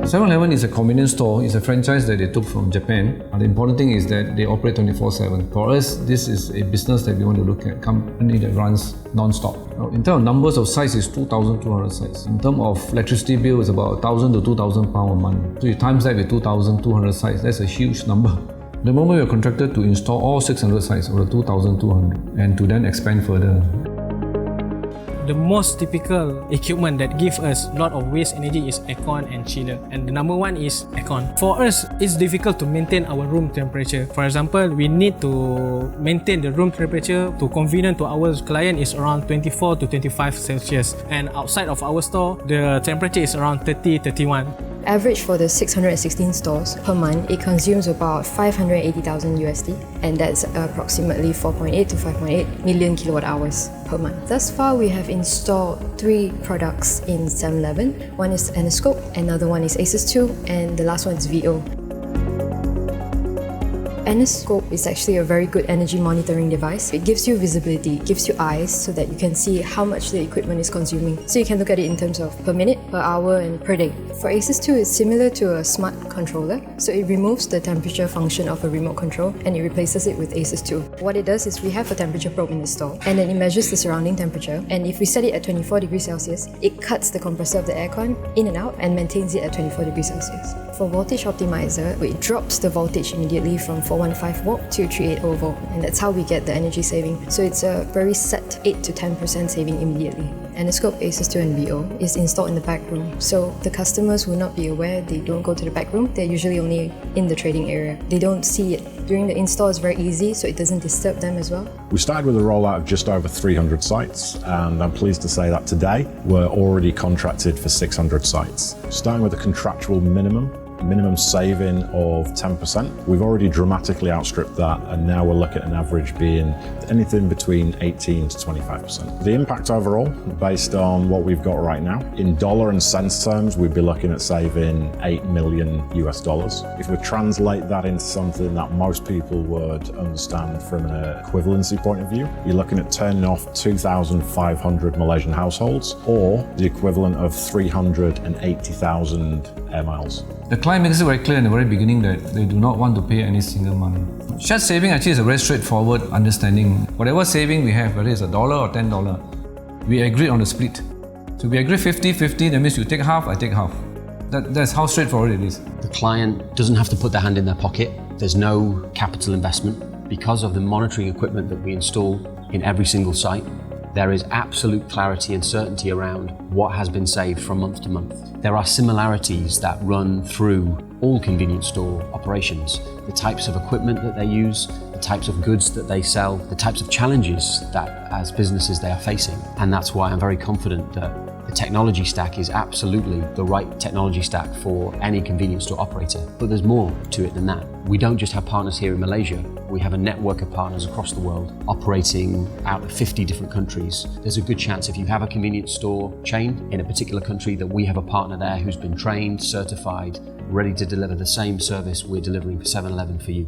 7-Eleven is a convenience store. It's a franchise that they took from Japan. And the important thing is that they operate 24/7. For us, this is a business that we want to look at, company that runs non-stop. Now, in terms of numbers of sites, it's 2,200 sites. In terms of electricity bill, it's about 1,000 to 2,000 pounds a month. So you times that with 2,200 sites, that's a huge number. At the moment, we are contracted to install all 600 sites of the 2,200 and to then expand further. The most typical equipment that give us a lot of waste energy is aircon and chiller. And the number one is aircon. For us, it's difficult to maintain our room temperature. For example, we need to maintain the room temperature to convenient to our client is around 24 to 25 Celsius. And outside of our store, the temperature is around 30, 31. Average for the 616 stores per month, it consumes about 580,000 USD, and that's approximately 4.8 to 5.8 million kilowatt hours per month. Thus far, we have installed 3 products in 7-Eleven. One is Aniscope, another one is Asus 2, and the last one is VO. Aniscope is actually a very good energy monitoring device. It gives you visibility, gives you eyes so that you can see how much the equipment is consuming. So you can look at it in terms of per minute, per hour and per day. For Asus 2, it's similar to a smart controller. So it removes the temperature function of a remote control and it replaces it with Asus 2. What it does is we have a temperature probe in the store and then it measures the surrounding temperature, and if we set it at 24 degrees Celsius, it cuts the compressor of the aircon in and out and maintains it at 24 degrees Celsius. For voltage optimizer, it drops the voltage immediately from 415 volt to 380 volt, and that's how we get the energy saving. So it's a very set 8 to 10% saving immediately. Aniscope, Asus 2 and VO is installed in the back room. So the customers will not be aware, they don't go to the back room, they're usually only in the trading area. They don't see it. During the install, it's very easy, so it doesn't disturb them as well. We started with a rollout of just over 300 sites, and I'm pleased to say that today we're already contracted for 600 sites. Starting with a contractual minimum saving of 10%. We've already dramatically outstripped that, and now we'll look at an average being anything between 18 to 25%. The impact overall, based on what we've got right now, in dollar and cents terms, we'd be looking at saving $8 million US. If we translate that into something that most people would understand from an equivalency point of view, you're looking at turning off 2,500 Malaysian households, or the equivalent of 380,000 air miles. The client makes it very clear in the very beginning that they do not want to pay any single money. Shared saving actually is a very straightforward understanding. Whatever saving we have, whether it's $1 or $10, we agree on the split. So we agree 50-50, that means you take half, I take half. That's how straightforward it is. The client doesn't have to put their hand in their pocket. There's no capital investment. Because of the monitoring equipment that we install in every single site, there is absolute clarity and certainty around what has been saved from month to month. There are similarities that run through all convenience store operations. The types of equipment that they use, the types of goods that they sell, the types of challenges that as businesses they are facing. And that's why I'm very confident that the technology stack is absolutely the right technology stack for any convenience store operator. But there's more to it than that. We don't just have partners here in Malaysia. We have a network of partners across the world operating out of 50 different countries. There's a good chance if you have a convenience store chain in a particular country that we have a partner there who's been trained, certified, ready to deliver the same service we're delivering for 7-Eleven for you.